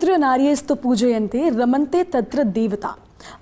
यत्र नार्यस्तु पूजयन्ते रमन्ते तत्र देवता।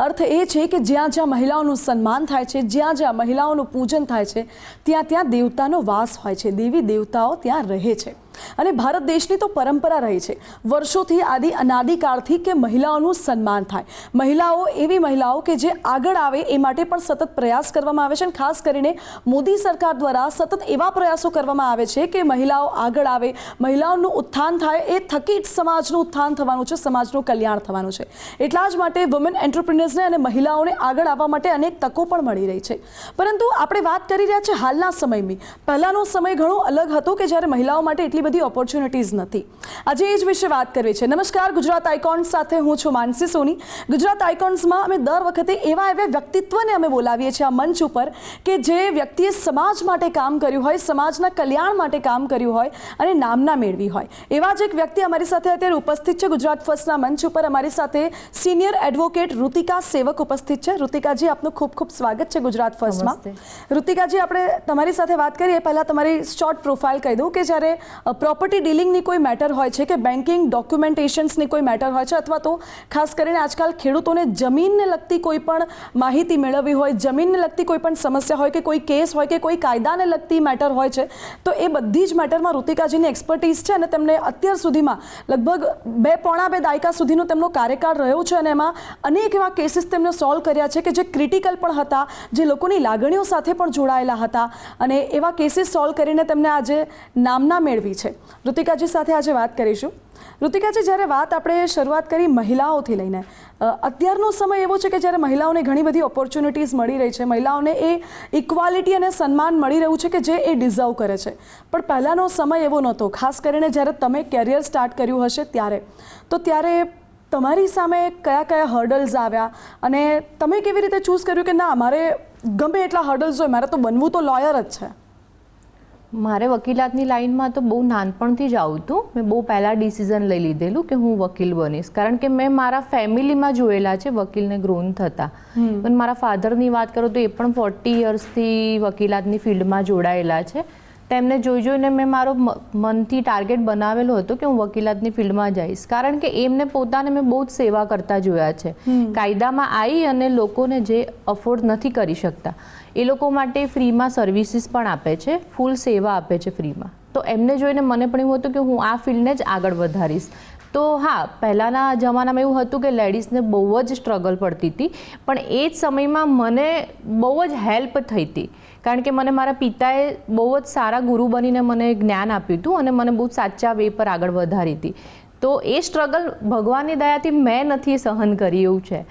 अर्थ એ છે કે જ્યાં જ્યાં મહિલાઓનું સન્માન થાય છે, જ્યાં જ્યાં મહિલાઓનું પૂજન થાય છે, ત્યાં ત્યાં દેવતાનો વાસ હોય છે, દેવી દેવતાઓ ત્યાં રહે છે. અને ભારત દેશની તો પરંપરા રહી છે વર્ષોથી, અનાદિકાળથી, કે મહિલાઓનું સન્માન થાય. મહિલાઓ, એવી મહિલાઓ કે જે આગળ આવે એ માટે પણ સતત પ્રયાસ કરવામાં આવે છે. અને ખાસ કરીને મોદી સરકાર દ્વારા સતત એવા પ્રયાસો કરવામાં આવે છે કે મહિલાઓ આગળ આવે, મહિલાઓનું ઉત્થાન થાય. એ થકી જ સમાજનું ઉત્થાન થવાનું છે, સમાજનું કલ્યાણ થવાનું છે. એટલા જ માટે વુમેન એન્ટરપ્રિન્યોર્સને અને મહિલાઓને આગળ આવવા માટે અનેક તકો પણ મળી રહી છે. પરંતુ આપણે વાત કરી રહ્યા છીએ હાલના સમયની. પહેલાંનો સમય ઘણો અલગ હતો કે જ્યારે મહિલાઓ માટે એટલી બધી ઓપોર્ચ્યુનિટીઝ નથી. આજે એ જ વિશે વાત કરવી છે. નમસ્કાર, ગુજરાત આઇકોન્સ સાથે હું છું માનસી સોની. ગુજરાત આઇકોન્સમાં અમે દર વખતે એવા વ્યક્તિત્વને અમે બોલાવીએ છીએ આ મંચ ઉપર કે જે વ્યક્તિએ સમાજ માટે કામ કર્યું હોય, સમાજના કલ્યાણ માટે કામ કર્યું હોય અને નામના મેળવી હોય. એવા જ એક વ્યક્તિ અમારી સાથે અત્યારે ઉપસ્થિત છે ગુજરાત ફર્સ્ટના મંચ ઉપર. અમારી સાથે સિનિયર એડવોકેટ ઋતિકા સેવક ઉપસ્થિત છે. ઋતિકાજી, આપનું ખૂબ ખૂબ સ્વાગત છે ગુજરાત ફર્સ્ટમાં. ઋતિકાજી, આપણે તમારી સાથે વાત કરીએ પહેલાં તમારી શોર્ટ પ્રોફાઇલ કહી દઉં કે જ્યારે પ્રોપર્ટી ડીલિંગની કોઈ મેટર હોય છે કે બેન્કિંગ ડોક્યુમેન્ટેશન્સની કોઈ મેટર હોય છે, અથવા તો ખાસ કરીને આજકાલ ખેડૂતોને જમીનને લગતી કોઈ પણ માહિતી મેળવવી હોય, જમીનને લગતી કોઈ પણ સમસ્યા હોય કે કોઈ કેસ હોય કે કોઈ કાયદાને લગતી મેટર હોય છે, તો એ બધી જ મેટરમાં ઋતિકાજીની એક્સપર્ટીઝ છે. અને તેમને અત્યાર સુધીમાં લગભગ પોણા બે દાયકા સુધીનો તેમનો કાર્યકાળ રહ્યો છે અને એમાં અનેક એવા કેસીસ તેમને સોલ્વ કર્યા છે કે જે ક્રિટિકલ પણ હતા, જે લોકોની લાગણીઓ સાથે પણ જોડાયેલા હતા, અને એવા કેસીસ સોલ્વ કરીને તેમને આજે નામના મેળવી છે. ઋતિકાજી સાથે આજે વાત કરીશું. ઋતિકાજી, જ્યારે વાત આપણે શરૂઆત કરી મહિલાઓથી લઈને, અત્યારનો સમય એવો છે કે જ્યારે મહિલાઓને ઘણી બધી ઓપોર્ચ્યુનિટીઝ મળી રહી છે, મહિલાઓને એ ઇક્વાલિટી અને સન્માન મળી રહ્યું છે કે જે એ ડિઝર્વ કરે છે. પણ પહેલાંનો સમય એવો નહોતો, ખાસ કરીને જ્યારે તમે કેરિયર સ્ટાર્ટ કર્યું હશે ત્યારે. તો ત્યારે તમારી સામે કયા કયા હર્ડલ્સ આવ્યા અને તમે કેવી રીતે ચૂઝ કર્યું કે ના, મારે ગમે એટલા હર્ડલ્સ હોય, મારે તો બનવું તો લોયર જ છે? મારે વકીલાતની લાઈનમાં તો બહુ નાનપણથી જ આવું હતું. મેં બહુ પહેલાં ડિસિઝન લઈ લીધેલું કે હું વકીલ બનીશ, કારણ કે મેં મારા ફેમિલીમાં જોયેલા છે વકીલને ગ્રોન થતા. પણ મારા ફાધરની વાત કરું તો એ પણ 40 યર્સથી વકીલાતની ફિલ્ડમાં જોડાયેલા છે. તેમને જોઈને મેં મારો મનથી ટાર્ગેટ બનાવેલો હતો કે હું વકીલાતની ફિલ્ડમાં જઈશ, કારણ કે એમને પોતાને મેં બહુ જ સેવા કરતા જોયા છે. કાયદામાં આવી અને લોકોને જે અફોર્ડ નથી કરી શકતા એ લોકો માટે ફ્રીમાં સર્વિસીસ પણ આપે છે, ફૂલ સેવા આપે છે ફ્રીમાં. તો એમને જોઈને મને પણ એવું હતું કે હું આ ફિલ્ડને જ આગળ વધારીશ. તો હા, પહેલાંના જમાનામાં એવું હતું કે લેડીઝને બહુ જ સ્ટ્રગલ પડતી હતી, પણ એ જ સમયમાં મને બહુ જ હેલ્પ થઈ હતી, કારણ કે મને મારા પિતાએ બહુ જ સારા ગુરુ બનીને મને જ્ઞાન આપ્યું હતું અને મને બહુ સાચા વે પર આગળ વધારી હતી. તો એ સ્ટ્રગલ ભગવાનની દયાથી મેં નથી સહન કરી એવું છે.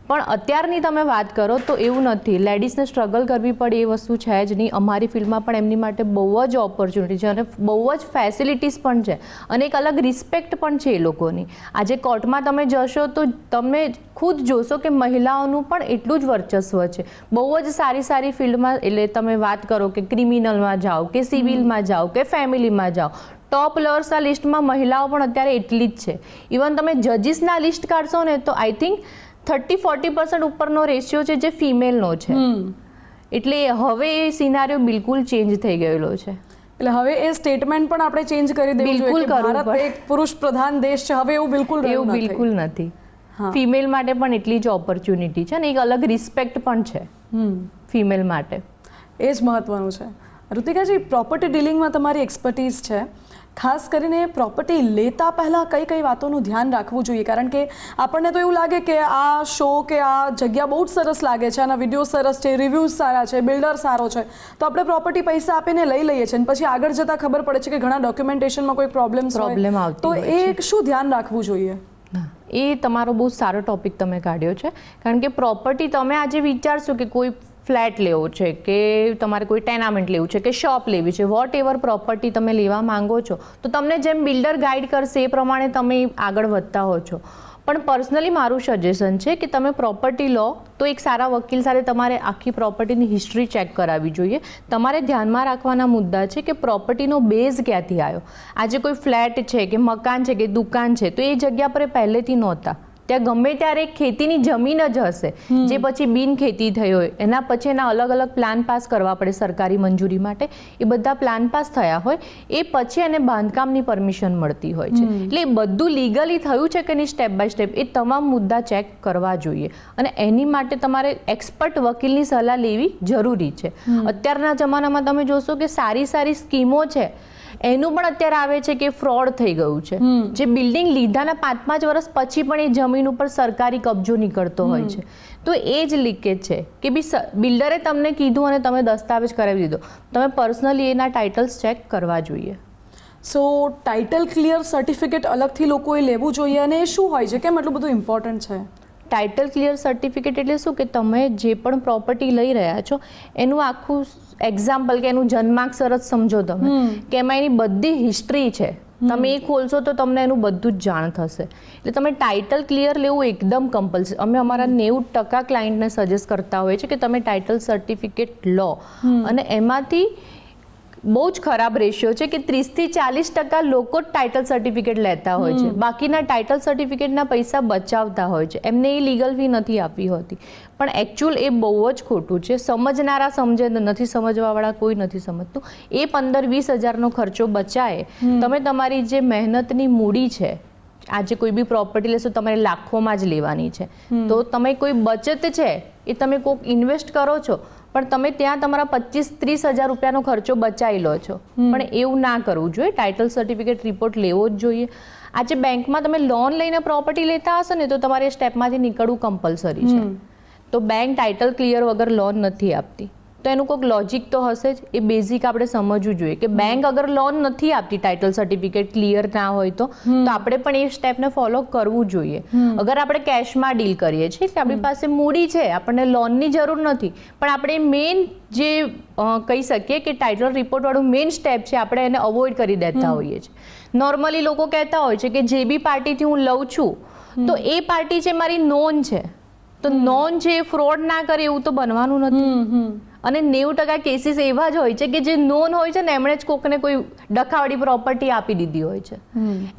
પણ અત્યારની તમે વાત કરો તો એવું નથી, લેડીઝને સ્ટ્રગલ કરવી પડે એ વસ્તુ છે જ નહીં. અમારી ફિલ્ડમાં પણ એમની માટે બહુ જ ઓપોર્ચ્યુનિટી છે અને બહુ જ ફેસિલિટીઝ પણ છે અને એક અલગ રિસ્પેક્ટ પણ છે એ લોકોની. આજે કોર્ટમાં તમે જશો તો તમે ખુદ જોશો કે મહિલાઓનું પણ એટલું જ વર્ચસ્વ છે. બહુ જ સારી સારી ફિલ્ડમાં, એટલે તમે વાત કરો કે ક્રિમિનલમાં જાઓ કે સિવિલમાં જાઓ કે ફેમિલીમાં જાઓ, ટોપ લોઅર્સના લિસ્ટમાં મહિલાઓ પણ અત્યારે એટલી જ છે. ઇવન તમે જજીસના લિસ્ટ કાઢશો ને તો આઈ થિંક 30-40% ઉપરનો રેશિયો છે જે ફિમેલનો છે. એટલે હવે એ સિનારીઓ બિલકુલ ચેન્જ થઈ ગયેલો છે. એટલે હવે એ સ્ટેટમેન્ટ પણ આપણે ચેન્જ કરી દેવું જોઈએ કે ભારત એક પુરુષ પ્રધાન દેશ છે. હવે એવું બિલકુલ નથી. ફિમેલ માટે પણ એટલી જ ઓપોર્ચ્યુનિટી છે અને એક અલગ રિસ્પેક્ટ પણ છે ફિમેલ માટે. એ જ મહત્વનું છે. ઋતિકાજી, પ્રોપર્ટી ડીલિંગમાં તમારી એક્સપર્ટીઝ છે. ખાસ કરીને પ્રોપર્ટી લેતા પહેલાં કઈ કઈ વાતોનું ધ્યાન રાખવું જોઈએ? કારણ કે આપણને તો એવું લાગે કે આ શો કે આ જગ્યા બહુ જ સરસ લાગે છે, આના વિડીયો સરસ છે, રિવ્યૂઝ સારા છે, બિલ્ડર સારો છે, તો આપણે પ્રોપર્ટી પૈસા આપીને લઈ લઈએ છીએ અને પછી આગળ જતાં ખબર પડે છે કે ઘણા ડોક્યુમેન્ટેશનમાં કોઈ પ્રોબ્લેમ આવતી, તો એ શું ધ્યાન રાખવું જોઈએ? એ તમારો બહુ સારો ટોપિક તમે કાઢ્યો છે, કારણ કે પ્રોપર્ટી તમે આજે વિચારશો કે કોઈ ફ્લેટ લેવો છે કે તમારે કોઈ ટેનામેન્ટ લેવું છે કે શોપ લેવી છે, વોટ એવર પ્રોપર્ટી તમે લેવા માંગો છો તો તમને જેમ બિલ્ડર ગાઈડ કરશે એ પ્રમાણે તમે આગળ વધતા હો છો. પણ પર્સનલી મારું સજેશન છે કે તમે પ્રોપર્ટી લો તો એક સારા વકીલ સાથે તમારે આખી પ્રોપર્ટીની હિસ્ટ્રી ચેક કરાવવી જોઈએ. તમારે ધ્યાનમાં રાખવાના મુદ્દા છે કે પ્રોપર્ટીનો બેઝ ક્યાંથી આવ્યો. આજે કોઈ ફ્લેટ છે કે મકાન છે કે દુકાન છે તો એ જગ્યા પર પહેલેથી નહોતા, ત્યાં ગમે ત્યારે ખેતીની જમીન જ હશે જે પછી બિન ખેતી થઈ હોય એના પછી એના અલગ અલગ પ્લાન પાસ કરવા પડે સરકારી મંજૂરી માટે. એ બધા પ્લાન પાસ થયા હોય એ પછી એને બાંધકામની પરમિશન મળતી હોય છે. એટલે એ બધું લીગલી થયું છે કે નહીં સ્ટેપ બાય સ્ટેપ એ તમામ મુદ્દા ચેક કરવા જોઈએ અને એની માટે તમારે એક્સપર્ટ વકીલની સલાહ લેવી જરૂરી છે. અત્યારના જમાનામાં તમે જોશો કે સારી સારી સ્કીમો છે એનું પણ અત્યારે આવે છે કે ફ્રોડ થઈ ગયું છે. જે બિલ્ડિંગ લીધાના 5-5 વર્ષ પછી પણ એ જમીન ઉપર સરકારી કબજો નીકળતો હોય છે. તો એ જ લીકેજ છે કે બિલ્ડરે તમને કીધું અને તમે દસ્તાવેજ કરાવી દીધો, તમે પર્સનલી એના ટાઇટલ્સ ચેક કરવા જોઈએ. સો ટાઇટલ ક્લિયર સર્ટિફિકેટ અલગથી લોકોએ લેવું જોઈએ અને એ શું હોય છે, કેમ એટલું બધું ઇમ્પોર્ટન્ટ છે? ટાઇટલ ક્લિયર સર્ટિફિકેટ એટલે શું કે તમે જે પણ પ્રોપર્ટી લઈ રહ્યા છો એનું આખું એક્ઝામ્પલ કે એનું જન્માક્ષર જ સમજો તમે કે એમાં એની બધી હિસ્ટ્રી છે. તમે એ ખોલશો તો તમને એનું બધું જ જાણ થશે. એટલે તમે ટાઇટલ ક્લિયર લેવું એકદમ કમ્પલસરી. અમે અમારા 90% ક્લાયન્ટને સજેસ્ટ કરતા હોઈએ છીએ કે તમે ટાઇટલ સર્ટિફિકેટ લો અને એમાંથી બહુ જ ખરાબ રેશિયો છે કે 30-40% લોકો જ ટાઇટલ સર્ટિફિકેટ લેતા હોય છે. બાકીના ટાઇટલ સર્ટિફિકેટના પૈસા બચાવતા હોય છે, એમને એ લીગલ ફી નથી આપવી હોતી. પણ એકચ્યુઅલ એ બહુ જ ખોટું છે. સમજનારા સમજે, નથી સમજવાવાળા કોઈ નથી સમજતું. એ 15-20 હજારનો ખર્ચો બચાવે. તમે તમારી જે મહેનતની મૂડી છે, આજે કોઈ બી પ્રોપર્ટી લેશો તમારે લાખોમાં જ લેવાની છે, તો તમે કોઈ બચત છે એ તમે કોઈક ઇન્વેસ્ટ કરો છો પણ તમે ત્યાં તમારા 25-30 હજાર રૂપિયાનો ખર્ચો બચાવી લો છો. પણ એવું ના કરવું જોઈએ. ટાઇટલ સર્ટિફિકેટ રિપોર્ટ લેવો જ જોઈએ. આજે બેંકમાં તમે લોન લઈને પ્રોપર્ટી લેતા હશો ને તો તમારે એ સ્ટેપમાંથી નીકળવું કમ્પલસરી છે. તો બેંક ટાઇટલ ક્લિયર વગર લોન નથી આપતી. તો એનું કોઈક લોજિક તો હશે જ. એ બેઝિક આપણે સમજવું જોઈએ કે બેંક અગર લોન નથી આપતી ટાઇટલ સર્ટિફિકેટ ક્લિયર ના હોય તો આપણે પણ એ સ્ટેપને ફોલો કરવું જોઈએ. અગર આપણે કેશમાં ડીલ કરીએ છીએ કે આપણી પાસે મૂડી છે, આપણને લોનની જરૂર નથી, પણ આપણે મેઇન જે કહી શકીએ કે ટાઇટલ રિપોર્ટવાળું મેઇન સ્ટેપ છે આપણે એને અવોઇડ કરી દેતા હોઈએ છીએ. નોર્મલી લોકો કહેતા હોય છે કે જે બી પાર્ટીથી હું લઉં છું તો એ પાર્ટી છે મારી નોન છે, તો નોન છે એ ફ્રોડ ના કરે એવું તો બનવાનું નથી. અને 90% કેસીસ એવા જ હોય છે કે જે નોન હોય છે ને એમણે જ કોકને કોઈ ડખાવાળી પ્રોપર્ટી આપી દીધી હોય છે.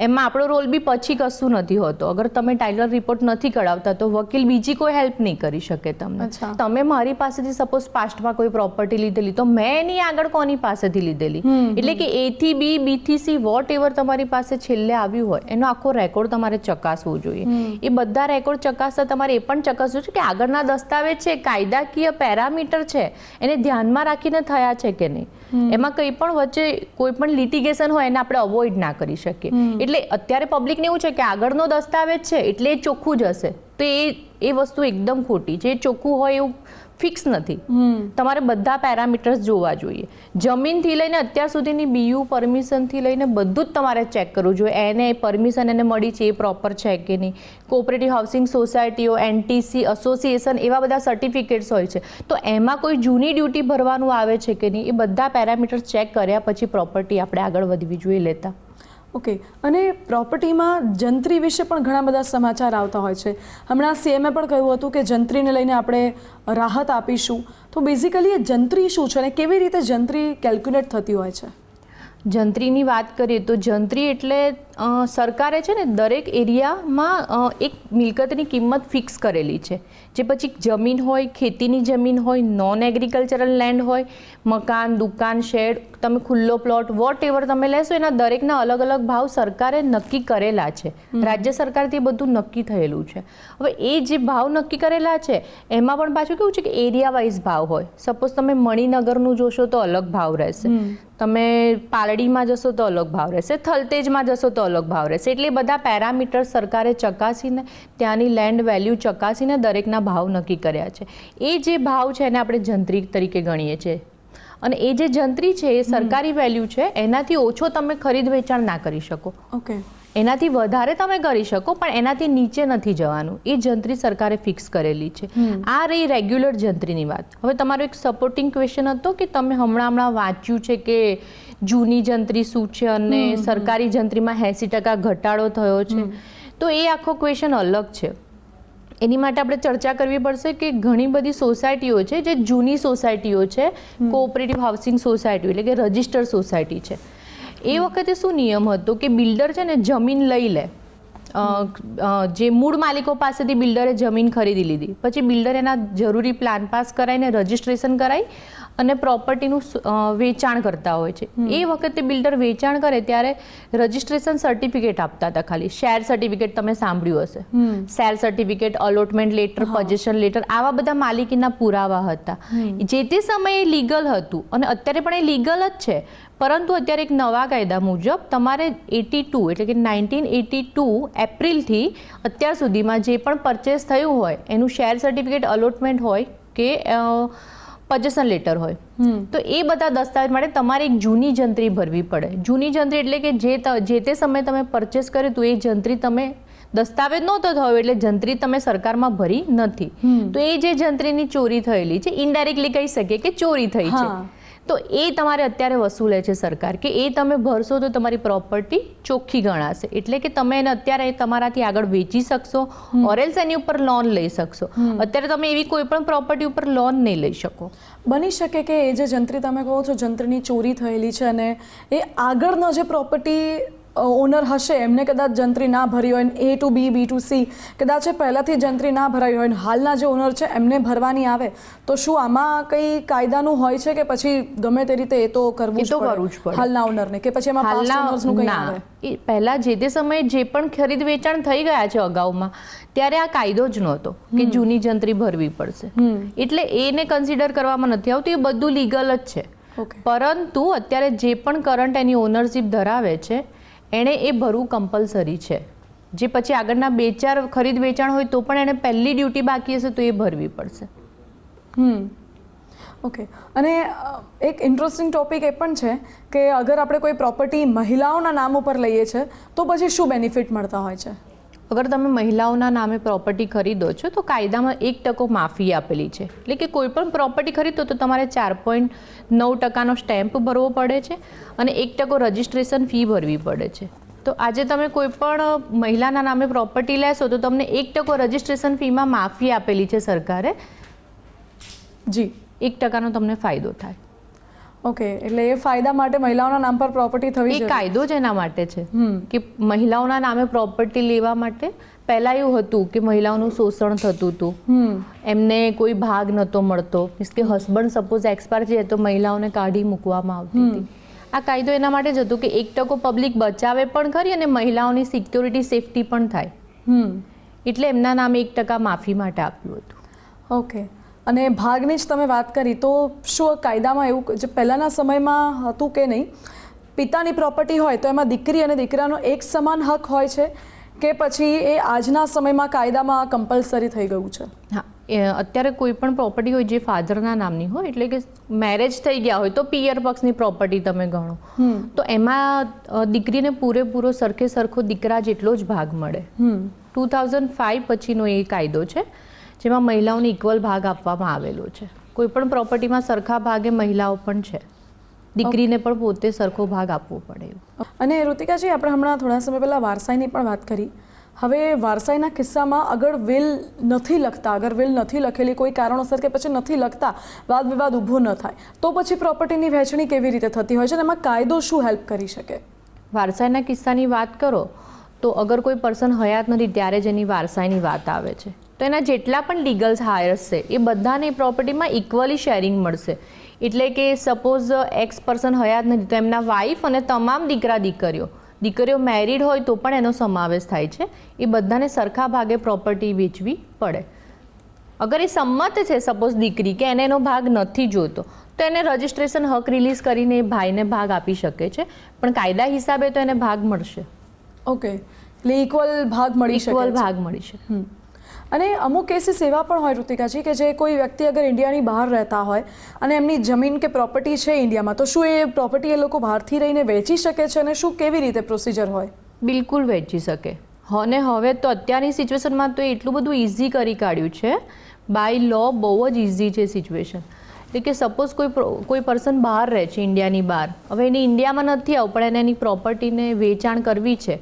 એમાં આપણો રોલ બી પછી કશું નથી હોતો. અગર તમે ટાઇટલ રિપોર્ટ નથી કઢાવતા તો વકીલ બીજી કોઈ હેલ્પ નહીં કરી શકે તમને. તમે મારી પાસેથી સપોઝ પાસ્ટમાં કોઈ પ્રોપર્ટી લીધેલી તો મેં એની આગળ કોની પાસેથી લીધેલી, એટલે કે A થી B, B થી C વોટ એવર તમારી પાસે છેલ્લે આવ્યું હોય એનો આખો રેકોર્ડ તમારે ચકાસવો જોઈએ. એ બધા રેકોર્ડ ચકાસતા તમારે એ પણ ચકાસવું છે કે આગળના દસ્તાવેજ છે કાયદાકીય પેરામીટર છે એને ધ્યાનમાં રાખીને થયા છે કે નહીં. એમાં કંઈ પણ વચ્ચે કોઈ પણ લિટિગેશન હોય એને આપણે અવોઇડ ના કરી શકીએ. એટલે અત્યારે પબ્લિકને એવું છે કે આગળનો દસ્તાવેજ છે એટલે એ ચોખ્ખું જ હશે, તો એ વસ્તુ એકદમ ખોટી છે. એ ચોખ્ખું હોય એવું ફિક્સ નથી. તમારે બધા પેરામીટર્સ જોવા જોઈએ. જમીનથી લઈને અત્યાર સુધીની BU પરમિશનથી લઈને બધું જ તમારે ચેક કરવું જોઈએ. એને પરમિશન એને મળી છે એ પ્રોપર છે કે નહીં. કોઓપરેટિવ હાઉસિંગ સોસાયટીઓ, NTC, એસોસિએશન એવા બધા સર્ટિફિકેટ્સ હોય છે, તો એમાં કોઈ જૂની ડ્યુટી ભરવાનું આવે છે કે નહીં, એ બધા પેરામીટર્સ ચેક કર્યા પછી પ્રોપર્ટી આપણે આગળ વધવી જોઈએ લેતા. ઓકે. અને પ્રોપર્ટીમાં જંત્રી વિશે પણ ઘણા બધા સમાચાર આવતા હોય છે. હમણાં CMએ પણ કહ્યું હતું કે જંત્રીને લઈને આપણે રાહત આપીશું. તો બેઝિકલી એ જંત્રી શું છે અને કેવી રીતે જંત્રી કેલ્ક્યુલેટ થતી હોય છે? જંત્રીની વાત કરીએ તો જંત્રી એટલે સરકારે છે ને દરેક એરિયામાં એક મિલકતની કિંમત ફિક્સ કરેલી છે. જે પછી જમીન હોય, ખેતીની જમીન હોય, નોન એગ્રીકલ્ચરલ લેન્ડ હોય, મકાન, દુકાન, શેડ, તમે ખુલ્લો પ્લોટ વોટ એવર તમે લેશો એના દરેકના અલગ અલગ ભાવ સરકારે નક્કી કરેલા છે. રાજ્ય સરકારથી બધું નક્કી થયેલું છે. હવે એ જે ભાવ નક્કી કરેલા છે એમાં પણ પાછું કેવું છે કે એરિયા વાઇઝ ભાવ હોય. સપોઝ તમે મણિનગરનું જોશો તો અલગ ભાવ રહેશે, તમે પાલડીમાં જશો તો અલગ ભાવ રહેશે, થલતેજમાં જશો તો અલગ ભાવ રહેશે. એટલે બધા પેરામીટર સરકારે ચકાસીને ત્યાંની લેન્ડ વેલ્યુ ચકાસીને દરેકના ભાવ નક્કી કર્યા છે. એ જે ભાવ છે એને આપણે જંત્રી તરીકે ગણીએ છીએ. અને એ જે જંત્રી છે એ સરકારી વેલ્યુ છે, એનાથી ઓછો તમે ખરીદ વેચાણ ના કરી શકો. ઓકે. એનાથી વધારે તમે કરી શકો પણ એનાથી નીચે નથી જવાનું. એ જંત્રી સરકારે ફિક્સ કરેલી છે. આ રહી રેગ્યુલર જંત્રીની વાત. હવે તમારો એક સપોર્ટિંગ ક્વેશ્ચન હતો કે તમે હમણાં વાંચ્યું છે કે જૂની જંત્રી શું છે અને સરકારી જંત્રીમાં 80% ઘટાડો થયો છે. તો એ આખો ક્વેશ્ચન અલગ છે. એની માટે આપણે ચર્ચા કરવી પડશે કે ઘણી બધી સોસાયટીઓ છે જે જૂની સોસાયટીઓ છે, કોઓપરેટિવ હાઉસિંગ સોસાયટી એટલે કે રજિસ્ટર્ડ સોસાયટી છે. એ વખતે શું નિયમ હતો કે બિલ્ડર છે ને જમીન લઈ લે જે મૂળ માલિકો પાસેથી બિલ્ડરે જમીન ખરીદી લીધી, પછી બિલ્ડર એના જરૂરી પ્લાન પાસ કરાવીને રજિસ્ટ્રેશન કરાવી અને પ્રોપર્ટીનું વેચાણ કરતા હોય છે. એ વખતે બિલ્ડર વેચાણ કરે ત્યારે રજિસ્ટ્રેશન સર્ટિફિકેટ આપતા હતા, ખાલી શેર સર્ટિફિકેટ તમે સાંભળ્યું હશે, share certificate, allotment letter, possession letter, આવા બધા માલિકીના પુરાવા હતા. જે તે સમયે લીગલ હતું અને અત્યારે પણ એ લીગલ જ છે, પરંતુ અત્યારે એક નવા કાયદા મુજબ તમારે 82 એટલે કે 1982 એપ્રિલથી અત્યાર સુધીમાં જે પણ પરચેસ થયું હોય એનું શેર સર્ટિફિકેટ, અલોટમેન્ટ હોય કે પોઝેશન લેટર હોય, તો એ બધા દસ્તાવેજ માટે તમારે એક જૂની જંત્રી ભરવી પડે. જૂની જંત્રી એટલે કે જે તે સમયે તમે પરચેસ કર્યું તો એ જંત્રી તમે દસ્તાવેજ નહોતો થયો એટલે જંત્રી તમે સરકારમાં ભરી નથી, તો એ જે જંત્રીની ચોરી થયેલી છે, ઇનડાયરેક્ટલી કહી શકીએ કે ચોરી થઈ છે, તો એ તમારે અત્યારે વસૂલે છે સરકાર, કે એ તમે ભરશો તો તમારી પ્રોપર્ટી ચોખ્ખી ગણાશે, એટલે કે તમે એને અત્યારે તમારાથી આગળ વેચી શકશો, ઓરેલ્સ એની ઉપર લોન લઈ શકશો. અત્યારે તમે એવી કોઈ પણ પ્રોપર્ટી ઉપર લોન નહીં લઈ શકો. બની શકે કે એ જે જંત્રી તમે કહો છો જંત્રીની ચોરી થયેલી છે અને એ આગળનો જે પ્રોપર્ટી ઓનર હશે એમને કદાચ જંત્રી ના ભરી હોય, A to B, B to C કદાચ પહેલાંથી જંત્રી ના ભરાઈ હોય, હાલના જે ઓનર છે એમને ભરવાની આવે, તો શું આમાં કંઈ કાયદાનું હોય છે કે પછી ગમે તે રીતે એ તો કરવું જ પડે હાલના ઓનરને, કે પછી એમાં પાસ્ટ ઓનર્સનું કંઈ આવે? એ પહેલા જે તે સમયે જે પણ ખરીદ વેચાણ થઈ ગયા છે અગાઉમાં, ત્યારે આ કાયદો જ નહોતો કે જૂની જંત્રી ભરવી પડશે, એટલે એને કન્સિડર કરવામાં નથી આવતું. એ બધું લીગલ જ છે, પરંતુ અત્યારે જે પણ કરંટ એની ઓનરશિપ ધરાવે છે એણે એ ભરવું કમ્પલસરી છે. જે પછી આગળના 2-4 ખરીદ વેચાણ હોય તો પણ એને પહેલી ડ્યુટી બાકી હશે તો એ ભરવી પડશે. ઓકે. અને એક ઇન્ટરેસ્ટિંગ ટોપિક એ પણ છે કે અગર આપણે કોઈ પ્રોપર્ટી મહિલાઓના નામ ઉપર લઈએ છીએ તો પછી શું બેનિફિટ મળતા હોય છે? અગર તમે મહિલાઓના નામે પ્રોપર્ટી ખરીદો છો તો કાયદામાં 1% માફી આપેલી છે, એટલે કે કોઈ પણ પ્રોપર્ટી ખરીદો તો તમારે 4.9% સ્ટેમ્પ ભરવો પડે છે અને 1% રજિસ્ટ્રેશન ફી ભરવી પડે છે. તો આજે તમે કોઈ પણ મહિલાના નામે પ્રોપર્ટી લેશો તો તમને 1% રજિસ્ટ્રેશન ફીમાં માફી આપેલી છે સરકારે. જી, 1%નો તમને ફાયદો થાય. ઓકે, એટલે એ ફાયદા માટે મહિલાઓના નામ પર પ્રોપર્ટી થવી જોઈએ. એ કાયદો જ એના માટે છે કે મહિલાઓના નામે પ્રોપર્ટી લેવા માટે પહેલા એવું હતું કે મહિલાઓનું શોષણ થતું હતું, એમને કોઈ ભાગ નહોતો મળતો, મીન્સ કે હસબન્ડ સપોઝ એક્સપાયર છે તો મહિલાઓને કાઢી મૂકવામાં આવતી હતી. આ કાયદો એના માટે જ હતું કે 1% પબ્લિક બચાવે પણ ખરી અને મહિલાઓની સિક્યોરિટી સેફટી પણ થાય, એટલે એમના નામે 1% માફી માટે આપ્યું હતું. ઓકે. અને ભાગની જ તમે વાત કરી, તો શું કાયદામાં એવું જે પહેલાંના સમયમાં હતું કે નહીં, પિતાની પ્રોપર્ટી હોય તો એમાં દીકરી અને દીકરાનો એક સમાન હક હોય છે કે પછી એ આજના સમયમાં કાયદામાં કમ્પલસરી થઈ ગયું છે? હા, અત્યારે કોઈ પણ પ્રોપર્ટી હોય જે ફાધરના નામની હોય, એટલે કે મેરેજ થઈ ગયા હોય તો પિયર પક્ષની પ્રોપર્ટી તમે ગણો, તો એમાં દીકરીને પૂરેપૂરો સરખે સરખો દીકરા જેટલો જ ભાગ મળે. 2005 પછીનો એ કાયદો છે જેમાં મહિલાઓને ઇક્વલ ભાગ આપવામાં આવેલો છે. કોઈ પણ પ્રોપર્ટીમાં સરખા ભાગે મહિલાઓ પણ છે, દીકરીને પણ પોતે સરખો ભાગ આપવો પડે. અને ઋતિકાજી, આપણે હમણાં થોડા સમય પહેલાં વારસાઈની પણ વાત કરી. હવે વારસાઈના કિસ્સામાં અગર વિલ નથી લખતા, અગર વિલ નથી લખેલી કોઈ કારણોસર કે પછી નથી લખતા, વાદ વિવાદ ઊભો ન થાય, તો પછી પ્રોપર્ટીની વહેંચણી કેવી રીતે થતી હોય છે અને એમાં કાયદો શું હેલ્પ કરી શકે? વારસાઈના કિસ્સાની વાત કરો તો અગર કોઈ પર્સન હયાત નથી ત્યારે જ એની વારસાઈની વાત આવે છે, તો એના જેટલા પણ લીગલ હાયર્સ છે એ બધાને પ્રોપર્ટીમાં ઇક્વલી શેરિંગ મળશે. એટલે કે સપોઝ એક્સ પર્સન હયાત નથી તો એમના વાઈફ અને તમામ દીકરીઓ મેરિડ હોય તો પણ એનો સમાવેશ થાય છે. એ બધાને સરખા ભાગે પ્રોપર્ટી વેચવી પડે. અગર એ સંમત છે સપોઝ દીકરી કે એને એનો ભાગ નથી જોતો તો એને રજિસ્ટ્રેશન હક રિલીઝ કરીને એ ભાઈને ભાગ આપી શકે છે, પણ કાયદા હિસાબે તો એને ભાગ મળશે. ઓકે, એટલે ઇક્વલ ભાગ મળી શકે. ઇક્વલ ભાગ મળી શકે. અને અમુક કેસીસ એવા પણ હોય ઋતિકાજી કે જે કોઈ વ્યક્તિ અગર ઇન્ડિયાની બહાર રહેતા હોય અને એમની જમીન કે પ્રોપર્ટી છે ઇન્ડિયામાં, તો શું એ પ્રોપર્ટી એ લોકો બહારથી રહીને વેચી શકે છે અને શું કેવી રીતે પ્રોસિજર હોય? બિલકુલ વેચી શકે. અને હવે તો અત્યારની સિચ્યુએશનમાં તો એટલું બધું ઇઝી કરી કાઢ્યું છે, બાય લો બહુ જ ઇઝી છે સિચ્યુએશન. એટલે કે સપોઝ કોઈ પર્સન બહાર રહે છે ઇન્ડિયાની બહાર, હવે એને ઇન્ડિયામાં નથી આવવું પણ એને એની પ્રોપર્ટીને વેચાણ કરવી છે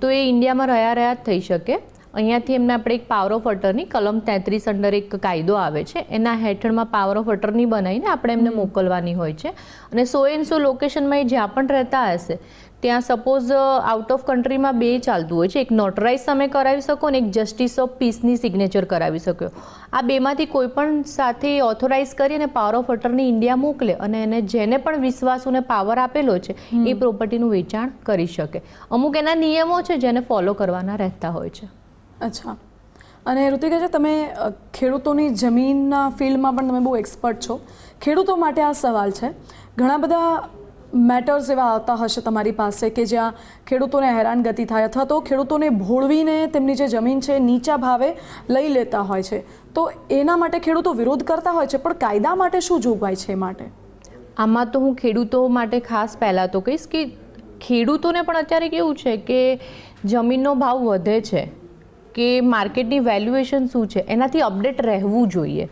તો એ ઇન્ડિયામાં રહ્યા જ થઈ શકે. અહીંયાથી એમને આપણે એક પાવર ઓફ અટર્ની કલમ 33 અંડર એક કાયદો આવે છે, એના હેઠળમાં પાવર ઓફ અટર્ની બનાવીને આપણે એમને મોકલવાની હોય છે અને 100 લોકેશનમાં એ જ્યાં પણ રહેતા હશે ત્યાં સપોઝ આઉટ ઓફ કન્ટ્રીમાં બે ચાલતું હોય છે, એક નોટરાઇઝ તમે કરાવી શકો અને એક જસ્ટિસ ઓફ પીસની સિગ્નેચર કરાવી શકો. આ બેમાંથી કોઈ પણ સાથે ઓથોરાઇઝ કરી અને પાવર ઓફ અટર્ની ઇન્ડિયા મોકલે અને એને જેને પણ વિશ્વાસુને પાવર આપેલો છે એ પ્રોપર્ટીનું વેચાણ કરી શકે. અમુક એના નિયમો છે જેને ફોલો કરવાના રહેતા હોય છે. અચ્છા. અને ઋતિકા છે, તમે ખેડૂતોની જમીનના ફિલ્ડમાં પણ તમે બહુ એક્સપર્ટ છો. ખેડૂતો માટે આ સવાલ છે, ઘણા બધા મેટર્સ એવા આવતા હશે તમારી પાસે કે જ્યાં ખેડૂતોને હેરાનગતિ થાય અથવા તો ખેડૂતોને ભોળવીને તેમની જે જમીન છે નીચા ભાવે લઈ લેતા હોય છે, તો એના માટે ખેડૂતો વિરોધ કરતા હોય છે, પણ કાયદા માટે શું જોગવાઈ છે એ માટે? આમાં તો હું ખેડૂતો માટે ખાસ પહેલાં તો કહીશ કે ખેડૂતોને પણ અત્યારે કેવું છે કે જમીનનો ભાવ વધે છે કે માર્કેટની વેલ્યુએશન શું છે એનાથી અપડેટ રહેવું જોઈએ.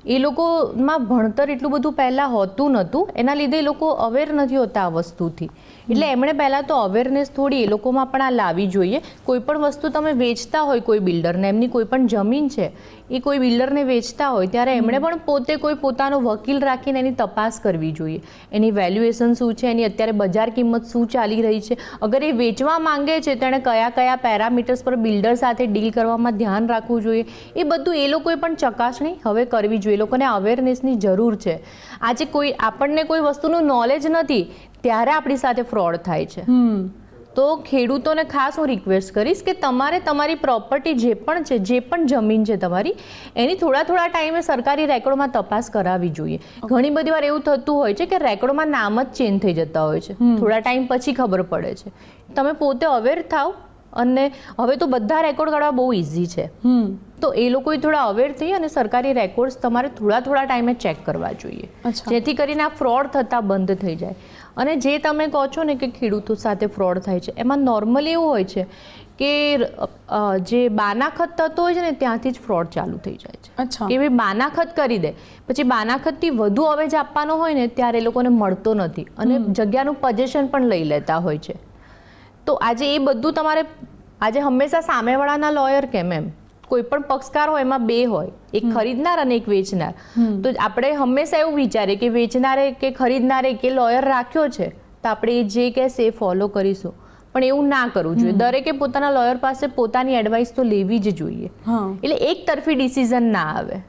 એ લોકોમાં ભણતર એટલું બધું પહેલાં હોતું નહોતું, એના લીધે એ લોકો અવેર નથી હોતા આ વસ્તુથી. એટલે એમણે પહેલાં તો અવેરનેસ થોડી એ લોકોમાં પણ આ લાવવી જોઈએ. કોઈ પણ વસ્તુ તમે વેચતા હોય કોઈ બિલ્ડરને, એમની કોઈ પણ જમીન છે એ કોઈ બિલ્ડરને વેચતા હોય ત્યારે એમણે પણ પોતે કોઈ પોતાનો વકીલ રાખીને એની તપાસ કરવી જોઈએ. એની વેલ્યુએશન શું છે, એની અત્યારે બજાર કિંમત શું ચાલી રહી છે, અગર એ વેચવા માંગે છે તો એણે કયા કયા પેરામીટર્સ પર બિલ્ડર સાથે ડીલ કરવામાં ધ્યાન રાખવું જોઈએ, એ બધું એ લોકોએ પણ ચકાસણી હવે કરવી જોઈએ. એ લોકોને અવેરનેસની જરૂર છે. આજે કોઈ આપણને કોઈ વસ્તુનું નોલેજ નથી ત્યારે આપણી સાથે ફ્રોડ થાય છે. તો ખેડૂતોને ખાસ હું રિક્વેસ્ટ કરીશ કે તમારે તમારી પ્રોપર્ટી જે પણ છે, જે પણ જમીન છે તમારી, એની થોડા થોડા ટાઈમે સરકારી રેકોર્ડમાં તપાસ કરાવવી જોઈએ. ઘણી બધી વાર એવું થતું હોય છે કે રેકોર્ડમાં નામ જ ચેન્જ થઈ જતા હોય છે, થોડા ટાઈમ પછી ખબર પડે છે. તમે પોતે અવેર થાવ અને હવે તો બધા રેકોર્ડ કાઢવા બહુ ઇઝી છે, તો એ લોકોએ થોડા અવેર થઈ અને સરકારી રેકોર્ડ્સ તમારે થોડા થોડા ટાઈમે ચેક કરવા જોઈએ, જેથી કરીને આ ફ્રોડ થતા બંધ થઈ જાય. અને જે તમે કહો છો ને કે ખેડૂતો સાથે ફ્રોડ થાય છે, એમાં નોર્મલી એવું હોય છે કે જે બાનાખત થતો હોય છે ને ત્યાંથી જ ફ્રોડ ચાલુ થઈ જાય છે. કે ભાઈ બાનાખત કરી દે, પછી બાનાખતથી વધુ અવેજ આપવાનો હોય ને ત્યારે એ લોકોને મળતો નથી અને જગ્યાનું પોઝેશન પણ લઈ લેતા હોય છે. તો આજે એ બધું તમારે આજે હંમેશા સામેવાળાના લોયર કેમ એમ કોઈ પણ પક્ષકાર હોય એમાં બે હોય, એક ખરીદનાર અને એક વેચનાર. તો આપણે હંમેશા એવું વિચારીએ કે વેચનારે કે ખરીદનારે કે લોયર રાખ્યો છે તો આપણે એ જે કહેશે એ ફોલો કરીશું, પણ એવું ના કરવું જોઈએ. દરેકે પોતાના લોયર પાસે પોતાની એડવાઇસ તો લેવી જ જોઈએ, એટલે એક તરફી ડિસિઝન ના આવે.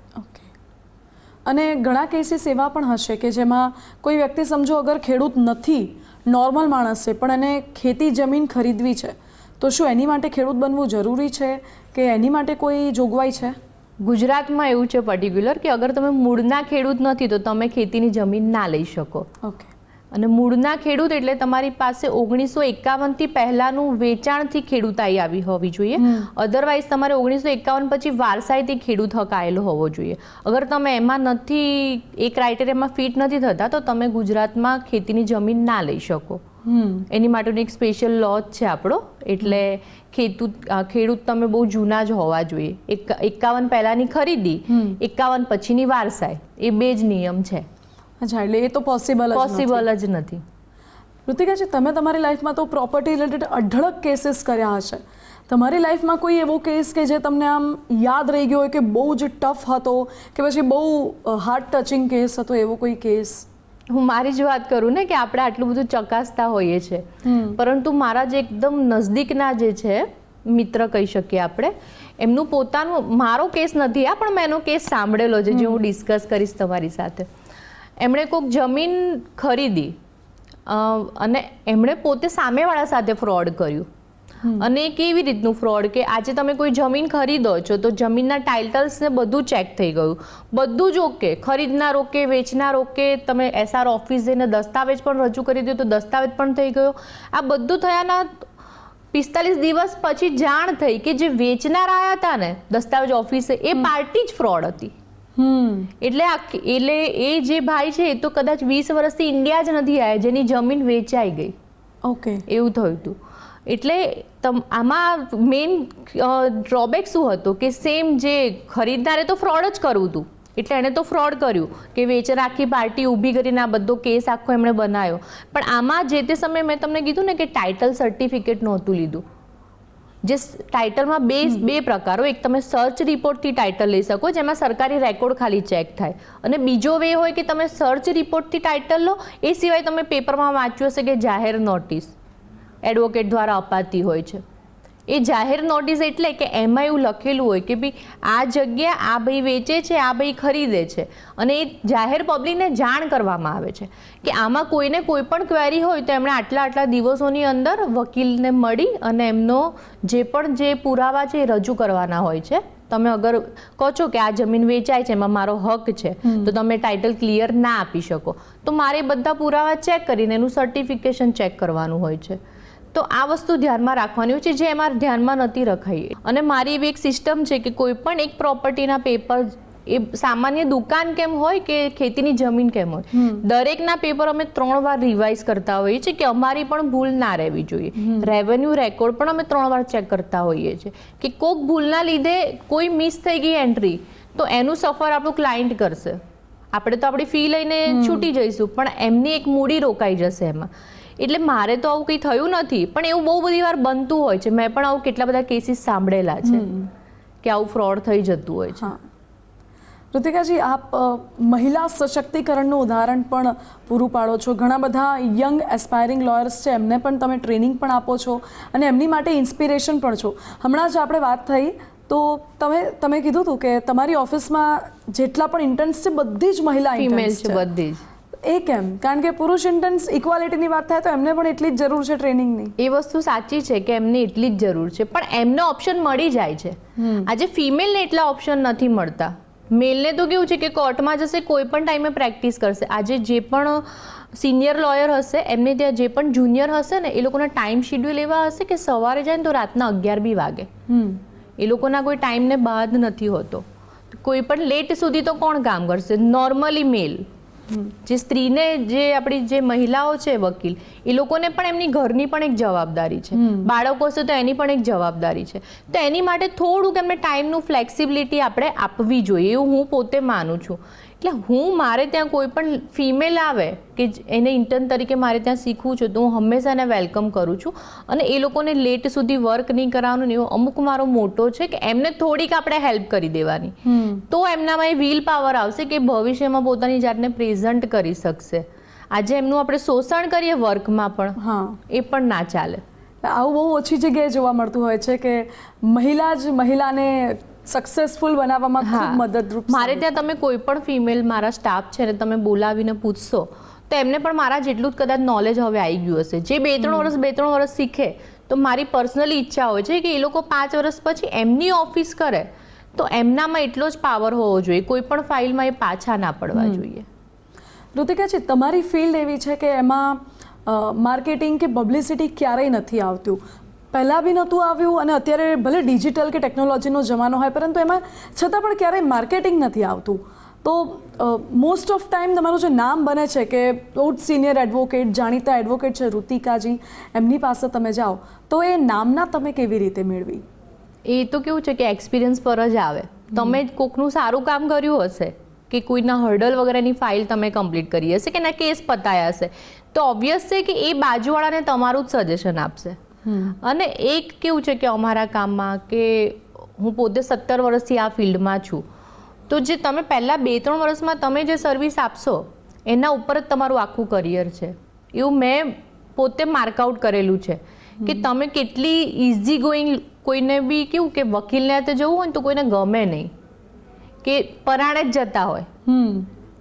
અને ઘણા કેસીસ એવા પણ હશે કે જેમાં કોઈ વ્યક્તિ સમજો અગર ખેડૂત નથી, નોર્મલ માણસ છે, પણ એને ખેતી જમીન ખરીદવી છે, તો શું એની માટે ખેડૂત બનવું જરૂરી છે કે એની માટે કોઈ જોગવાઈ છે? ગુજરાતમાં એવું છે પર્ટિક્યુલર કે અગર તમે મૂળના ખેડૂત નથી તો તમે ખેતીની જમીન ના લઈ શકો. ઓકે. અને મૂળના ખેડૂત એટલે તમારી પાસે 1951થી પહેલાનું વેચાણથી ખેડૂતાઈ આવી હોવી જોઈએ. અધરવાઇઝ તમારે 1951 પછી વારસાઈથી ખેડૂત હક આવેલો હોવો જોઈએ. અગર તમે એમાં નથી, એ ક્રાઇટેરિયામાં ફિટ નથી થતા તો તમે ગુજરાતમાં ખેતીની જમીન ના લઈ શકો. એની માટેનો એક સ્પેશિયલ લો છે આપણો, એટલે ખેડૂત તમે બહુ જૂના જ હોવા જોઈએ. 51 પહેલાની ખરીદી, 51 પછીની વારસાઈ, એ બે જ નિયમ છે. અચ્છા, એટલે એ તો પોસિબલ જ નથી. ઋતિકા છે, તમે તમારી લાઈફમાં તો પ્રોપર્ટી રિલેટેડ અઢળક કેસીસ કર્યા હશે. તમારી લાઈફમાં કોઈ એવો કેસ કે જે તમને આમ યાદ રહી ગયો હોય કે બહુ જ ટફ હતો કે પછી બહુ હાર્ટ ટચિંગ કેસ હતો, એવો કોઈ કેસ? હું મારી જ વાત કરું ને કે આપણે આટલું બધું ચકાસતા હોઈએ છીએ, પરંતુ મારા જે એકદમ નજદીકના જે છે મિત્ર કહી શકીએ આપણે, એમનું પોતાનું, મારો કેસ નથી આ, પણ મેં એનો કેસ સાંભળેલો છે જે હું ડિસ્કસ કરીશ તમારી સાથે. એમણે કોઈક જમીન ખરીદી અને એમણે પોતે સામેવાળા સાથે ફ્રોડ કર્યું. અને કેવી રીતનું ફ્રોડ કે આજે તમે કોઈ જમીન ખરીદો છો તો જમીનના ટાઇટલ્સ ને બધું ચેક થઈ ગયું, બધું જ ઓકે, ખરીદનાર ઓકે, વેચનાર ઓકે, તમે SR ઓફિસ જઈને દસ્તાવેજ પણ રજૂ કરી દો તો દસ્તાવેજ પણ થઈ ગયો. આ બધું થયાના 45 દિવસ પછી જાણ થઈ કે જે વેચનાર આવ્યા હતા ને દસ્તાવેજ ઓફિસે એ પાર્ટી જ ફ્રોડ હતી. એટલે એ જે ભાઈ છે એ તો કદાચ 20 વર્ષથી ઇન્ડિયા જ નથી આવ્યા જેની જમીન વેચાઈ ગઈ. ઓકે, એવું થયું હતું. એટલે આમાં મેઇન ડ્રોબેક શું હતું કે સેમ જે ખરીદનારે તો ફ્રોડ જ કરવું હતું, એટલે એણે તો ફ્રોડ કર્યું કે વેચાણ આખી પાર્ટી ઊભી કરીને આ બધો કેસ આખો એમણે બનાવ્યો. પણ આમાં જે તે સમયે મેં તમને કીધું ને કે ટાઇટલ સર્ટિફિકેટ નહોતું લીધું. જે ટાઇટલમાં બે પ્રકારો, એક તમે સર્ચ રિપોર્ટથી ટાઇટલ લઈ શકો જેમાં સરકારી રેકોર્ડ ખાલી ચેક થાય, અને બીજો વે હોય કે તમે સર્ચ રિપોર્ટથી ટાઇટલ લો, એ સિવાય તમે પેપરમાં વાંચ્યું હશે કે જાહેર નોટિસ, એડવોકેટ દ્વારા અપાતી હોય છે. એ જાહેર નોટિસ એટલે કે એમાં એવું લખેલું હોય કે ભાઈ આ જગ્યા આ ભાઈ વેચે છે, આ ભાઈ ખરીદે છે, અને એ જાહેર પબ્લિકને જાણ કરવામાં આવે છે કે આમાં કોઈને કોઈ પણ ક્વેરી હોય તો એમણે આટલા દિવસોની અંદર વકીલને મળી અને એમનો જે પુરાવા છે એ રજૂ કરવાના હોય છે. તમે અગર કહો છો કે આ જમીન વેચાય છે, એમાં મારો હક છે, તો તમે ટાઇટલ ક્લિયર ના આપી શકો, તો મારે બધા પુરાવા ચેક કરીને એનું સર્ટિફિકેશન ચેક કરવાનું હોય છે. તો આ વસ્તુ ધ્યાનમાં રાખવાની હોય છે, જે એમાં ધ્યાનમાં નથી રખાઈ. અને મારી એવી એક સિસ્ટમ છે કે કોઈ પણ એક પ્રોપર્ટીના પેપર, એ સામાન્ય દુકાન કેમ હોય કે ખેતીની જમીન કેમ હોય, દરેકના પેપર અમે 3 વાર રિવાઇઝ કરતા હોઈએ છીએ કે અમારી પણ ભૂલ ના રહેવી જોઈએ. રેવન્યુ રેકોર્ડ પણ અમે 3 વાર ચેક કરતા હોઈએ છીએ કે કોઈક ભૂલના લીધે કોઈ મિસ થઈ ગઈ એન્ટ્રી, તો એનું સફર આપણું ક્લાયન્ટ કરશે. આપણે તો આપણી ફી લઈને છૂટી જઈશું, પણ એમની એક મૂડી રોકાઈ જશે એમાં. એટલે મારે તો આવું કંઈ થયું નથી, પણ એવું બહુ બધી વાર બનતું હોય છે. મેં પણ આવું કેટલા બધા કેસીસ સાંભળેલા છે કે આવું ફ્રોડ થઈ જતું હોય છે. ઋતિકાજી, આપ મહિલા સશક્તિકરણનું ઉદાહરણ પણ પૂરું પાડો છો. ઘણા બધા યંગ એસ્પાયરિંગ લોયર્સ છે, એમને પણ તમે ટ્રેનિંગ પણ આપો છો અને એમની માટે ઇન્સ્પિરેશન પણ છો. હમણાં જ આપણે વાત થઈ તો તમે કીધું હતું કે તમારી ઓફિસમાં જેટલા પણ ઇન્ટર્ન્સ છે બધી જ મહિલા ફિમેલ છે, બધી જ. એ કેમ? કારણ કે પુરુષ ઇન્ટર્ન્સ ઇક્વાલિટીની વાત થાય તો એમને પણ એટલી જ જરૂર છે ટ્રેનિંગની. એ વસ્તુ સાચી છે કે એમને એટલી જ જરૂર છે, પણ એમને ઓપ્શન મળી જાય છે. આજે ફિમેલને એટલા ઓપ્શન નથી મળતા. મેલને તો કેવું છે કે કોર્ટમાં જશે, કોઈ પણ ટાઈમે પ્રેક્ટિસ કરશે. આજે જે પણ સિનિયર લોયર હશે, એમને ત્યાં જે પણ જુનિયર હશે ને, એ લોકોના ટાઈમ શેડ્યુલ એવા હશે કે સવારે જાય ને તો રાતના 11 બી વાગે. એ લોકોના કોઈ ટાઈમને બાદ નથી હોતો. કોઈ પણ લેટ સુધી તો કોણ કામ કરશે? નોર્મલી મેલ જે સ્ત્રીને, જે આપણી જે મહિલાઓ છે વકીલ, એ લોકોને પણ એમની ઘરની પણ એક જવાબદારી છે, બાળકો છે તો એની પણ એક જવાબદારી છે. તો એની માટે થોડુંક એમને ટાઈમનું ફ્લેક્સિબિલિટી આપણે આપવી જોઈએ, એવું હું પોતે માનું છું. એટલે મારે ત્યાં કોઈ પણ ફિમેલ આવે કે એને ઇન્ટર્ન તરીકે મારે ત્યાં શીખવું છે, તો હું હંમેશા એને વેલકમ કરું છું. અને એ લોકોને લેટ સુધી વર્ક નહીં કરવાનું ને, એવો અમુક મારો મોટો છે કે એમને થોડીક આપણે હેલ્પ કરી દેવાની, તો એમનામાં એ વિલ પાવર આવશે કે ભવિષ્યમાં પોતાની જાતને પ્રેઝન્ટ કરી શકશે. આજે એમનું આપણે શોષણ કરીએ વર્કમાં પણ, એ પણ ના ચાલે. આવું બહુ ઓછી જગ્યાએ જોવા મળતું હોય છે કે મહિલા જ મહિલાને સક્સેસફુલ બનાવવામાં ખૂબ મદદરૂપ. મારે ત્યાં તમે કોઈ પણ ફિમેલ મારા સ્ટાફ છે ને તમે બોલાવીને પૂછશો તો એમને પણ મારા જેટલું જ કદાચ નોલેજ હવે આવી ગયું હશે. જે 2-3 વર્ષ શીખે, તો મારી પર્સનલી ઈચ્છા હોય છે કે એ લોકો 5 વર્ષ પછી એમની ઓફિસ કરે તો એમનામાં એટલો જ પાવર હોવો જોઈએ, કોઈ પણ ફાઇલમાં એ પાછા ના પડવા જોઈએ. ઋતિકાજી, તમારી ફિલ્ડ એવી છે કે એમાં માર્કેટિંગ કે પબ્લિસિટી ક્યારેય નથી આવતું. પહેલાં બી નહોતું આવ્યું અને અત્યારે ભલે ડિજિટલ કે ટેકનોલોજીનો જમાનો હોય, પરંતુ એમાં છતાં પણ ક્યારેય માર્કેટિંગ નથી આવતું. તો મોસ્ટ ઓફ ટાઈમ તમારું જે નામ બને છે કે બહુ જ સિનિયર એડવોકેટ, જાણીતા એડવોકેટ છે ઋતિકાજી, એમની પાસે તમે જાઓ તો એ નામના તમે કેવી રીતે મેળવી? એ તો કેવું છે કે એક્સપિરિયન્સ પર જ આવે. તમે કોકનું સારું કામ કર્યું હશે કે કોઈના હર્ડલ વગેરેની ફાઇલ તમે કમ્પ્લીટ કરી હશે કે ના કેસ પતાયા હશે, તો ઓબ્વિયસ છે કે એ બાજુવાળાને તમારું જ સજેશન આપશે. અને એક કેવું છે કે અમારા કામમાં, કે હું પોતે 17 વર્ષથી આ ફિલ્ડમાં છું, તો જે તમે પહેલાં 2-3 વર્ષમાં તમે જે સર્વિસ આપશો એના ઉપર જ તમારું આખું કરિયર છે. એવું મેં પોતે માર્કઆઉટ કરેલું છે કે તમે કેટલી ઇઝી ગોઈંગ, કોઈને બી કેવું કે વકીલને હાથે જવું હોય ને તો કોઈને ગમે નહીં, કે પરાણે જ જતા હોય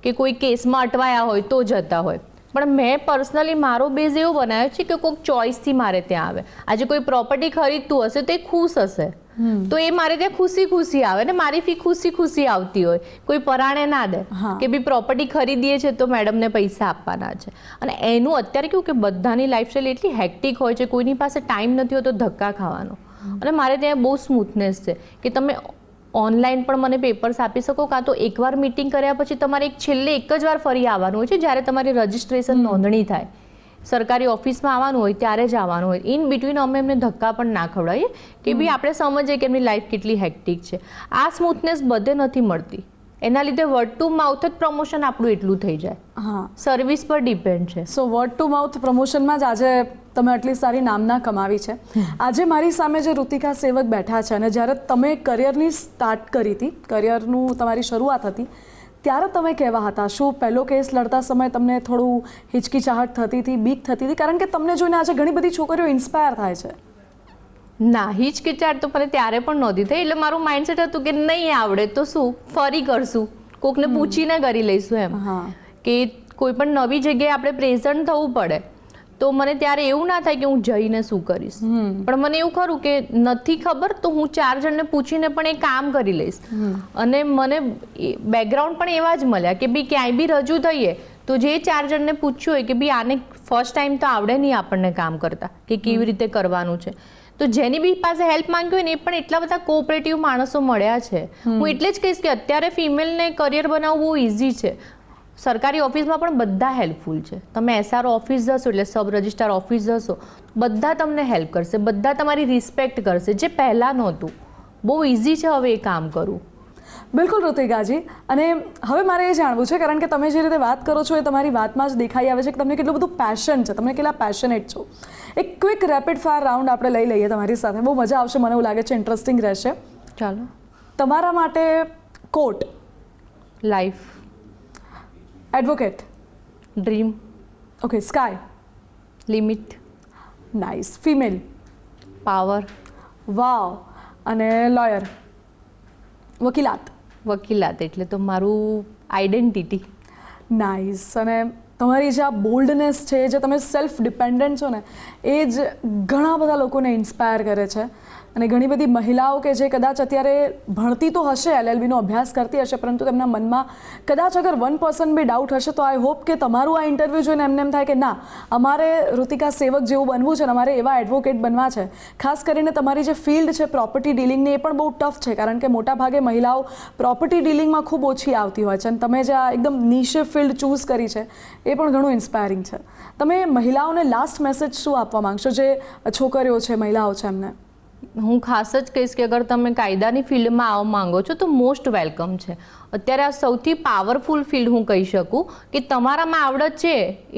કે કોઈ કેસમાં અટવાયા હોય તો જતા હોય. પણ મેં પર્સનલી મારો બેઝ એવો બનાવ્યો છે કે કોઈક ચોઇસથી મારે ત્યાં આવે. આજે કોઈ પ્રોપર્ટી ખરીદતું હશે તો એ ખુશ હશે, તો એ મારે ત્યાં ખુશી આવે ને મારી ફી ખુશી આવતી હોય. કોઈ પરાણે ના દે કે ભાઈ પ્રોપર્ટી ખરીદીએ છે તો મેડમને પૈસા આપવાના છે. અને એનું અત્યારે કેવું કે બધાની લાઈફસ્ટાઈલ એટલી હેક્ટિક હોય છે, કોઈની પાસે ટાઈમ નથી હોતો ધક્કા ખાવાનો. અને મારે ત્યાં બહુ સ્મૂથનેસ છે કે તમે ઓનલાઈન પણ મને પેપર્સ આપી શકો, કાં તો એકવાર મીટિંગ કર્યા પછી તમારે છેલ્લે એક જ વાર ફરી આવવાનું હોય છે, જ્યારે તમારી રજિસ્ટ્રેશન નોંધણી થાય, સરકારી ઓફિસમાં આવવાનું હોય ત્યારે જ આવવાનું હોય. ઇન બિટવીન અમે એમને ધક્કા પણ ના ખવડાવીએ કે ભાઈ આપણે સમજીએ કે એમની લાઈફ કેટલી હેક્ટિક છે. આ સ્મૂથનેસ બધે નથી મળતી, એના લીધે વર્ડ ટુ માઉથ જ પ્રમોશન આપણું એટલું થઈ જાય. સર્વિસ પર ડિપેન્ડ છે. સો વર્ડ ટુ માઉથ પ્રમોશનમાં જ આજે તમે આટલી સારી નામના કમાવી છે. આજે મારી સામે જે ઋતિકા સેવક બેઠા છે, અને જ્યારે તમે કરિયરની સ્ટાર્ટ કરી હતી, કરિયરનું તમારી શરૂઆત હતી, ત્યારે તમે કેવા હતા? શું પહેલો કેસ લડતા સમયે તમને થોડું હિચકિચાહટ થતી હતી, બીક થતી હતી? કારણ કે તમને જોઈને આજે ઘણી બધી છોકરીઓ ઇન્સ્પાયર થાય છે. ના, હિચકિચાટ તો મને ત્યારે પણ નહોતી થઈ. એટલે મારું માઇન્ડસેટ હતું કે નહીં આવડે તો શું, ફરી કરશું, કોકને પૂછીને કરી લઈશું એમ. હા. કે કોઈ પણ નવી જગ્યાએ આપણે પ્રેઝન્ટ થવું પડે તો મને ત્યારે એવું ના થાય કે હું જઈને શું કરીશ, પણ મને એવું ખરું કે નથી ખબર તો હું 4 જણને પૂછીને પણ એ કામ કરી લઈશ. અને મને બેકગ્રાઉન્ડ પણ એવા જ મળ્યા કે બી ક્યાંય બી રજૂ થઈએ તો જે 4 જણને પૂછ્યું હોય કે બી આને ફર્સ્ટ ટાઈમ તો આવડે નહીં આપણને કામ કરતા કે કેવી રીતે કરવાનું છે, તો જેની બી પાસે હેલ્પ માંગ્યું હોય ને એ પણ એટલા બધા કોઓપરેટિવ માણસો મળ્યા છે. હું એટલે જ કહીશ કે અત્યારે ફિમેલને કરિયર બનાવવું બહુ ઇઝી છે. સરકારી ઓફિસમાં પણ બધા હેલ્પફુલ છે. તમે SR ઓફિસ જશો એટલે સબ રજિસ્ટ્રાર ઓફિસ જશો, બધા તમને હેલ્પ કરશે, બધા તમારી રિસ્પેક્ટ કરશે, જે પહેલાં નહોતું. બહુ ઇઝી છે હવે એ કામ કરવું. બિલકુલ ઋતિકાજી. અને હવે મારે એ જાણવું છે, કારણ કે તમે જે રીતે વાત કરો છો એ તમારી વાતમાં જ દેખાઈ આવે છે કે તમને કેટલું બધું પેશન છે, તમે કેટલા પેશનેટ છો. એક ક્વિક રેપિડ ફાયર રાઉન્ડ આપણે લઈ લઈએ તમારી સાથે, બહુ મજા આવશે, મને એવું લાગે છે ઇન્ટરેસ્ટિંગ રહેશે. ચાલો. તમારા માટે coat, life, advocate, dream, okay, sky, limit, nice, female, power, wow, અને લોયર, વકીલાત, વકીલાત એટલે તો મારું આઈડેન્ટિટી. નાઇસ. અને તમારી જે આ બોલ્ડનેસ છે, જે તમે સેલ્ફ ડિપેન્ડન્ટ છો ને, એ જ ઘણા બધા લોકોને ઇન્સ્પાયર કરે છે. અને ઘણી બધી મહિલાઓ કે જે કદાચ અત્યારે ભણતી તો હશે, LLBનો અભ્યાસ કરતી હશે, પરંતુ તેમના મનમાં કદાચ અગર 1% બી ડાઉટ હશે, તો આઈ હોપ કે તમારું આ ઇન્ટરવ્યૂ જોઈને એમને એમ થાય કે ના, અમારે ઋતિકા સેવક જેવું બનવું છે અને અમારે એવા એડવોકેટ બનવા છે. ખાસ કરીને તમારી જે ફિલ્ડ છે પ્રોપર્ટી ડીલિંગની, એ પણ બહુ ટફ છે, કારણ કે મોટાભાગે મહિલાઓ પ્રોપર્ટી ડીલિંગમાં ખૂબ ઓછી આવતી હોય છે. અને તમે જે આ એકદમ નિશે ફિલ્ડ ચૂઝ કરી છે એ પણ ઘણું ઇન્સ્પાયરિંગ છે. તમે મહિલાઓને લાસ્ટ મેસેજ શું આપવા માંગશો, જે છોકરીઓ છે, મહિલાઓ છે એમને? હું ખાસ જ કહીશ કે અગર તમે કાયદાની ફિલ્ડમાં આવવા માંગો છો તો મોસ્ટ વેલકમ છે. અત્યારે આ સૌથી પાવરફુલ ફિલ્ડ હું કહી શકું કે તમારામાં આવડત છે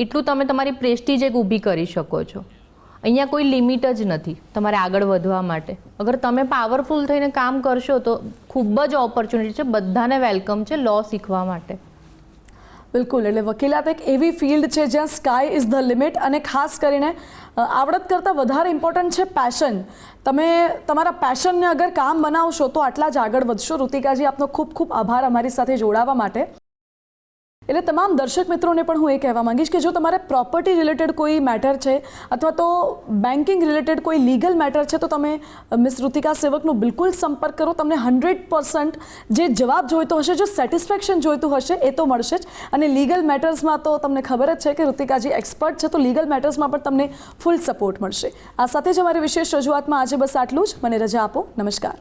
એટલું તમે તમારી પ્રેસ્ટીજ એક ઊભી કરી શકો છો. અહીંયા કોઈ લિમિટ જ નથી તમારે આગળ વધવા માટે. અગર તમે પાવરફુલ થઈને કામ કરશો તો ખૂબ જ ઓપોર્ચ્યુનિટી છે, બધાને વેલકમ છે લો શીખવા માટે. બિલકુલ. એટલે વકીલાત એક એવી ફિલ્ડ છે જ્યાં સ્કાય ઇઝ ધ લિમિટ. અને ખાસ કરીને આવડત કરતાં વધારે ઇમ્પોર્ટન્ટ છે પેશન. તમે તમારા પેશનને અગર કામ બનાવશો તો આટલા જ આગળ વધશો. ઋતિકાજી, આપનો ખૂબ ખૂબ આભાર અમારી સાથે જોડાવા માટે. એટલે તમામ દર્શક મિત્રોને પણ હું એ કહેવા માંગીશ કે જો તમારે પ્રોપર્ટી રિલેટેડ કોઈ મેટર છે અથવા તો બેન્કિંગ રિલેટેડ કોઈ લીગલ મેટર છે તો તમે મિસ ઋતિકા સેવકનો બિલકુલ સંપર્ક કરો. તમને 100% જે જવાબ જોઈતો હશે, જો સેટિસ્ફેક્શન જોઈતું હશે એ તો મળશે જ. અને લીગલ મેટર્સમાં તો તમને ખબર જ છે કે ઋતિકાજી એક્સપર્ટ છે, તો લીગલ મેટર્સમાં પણ તમને ફૂલ સપોર્ટ મળશે. આ સાથે જ અમારી વિશેષ રજૂઆતમાં આજે બસ આટલું જ. મને રજા આપો. નમસ્કાર.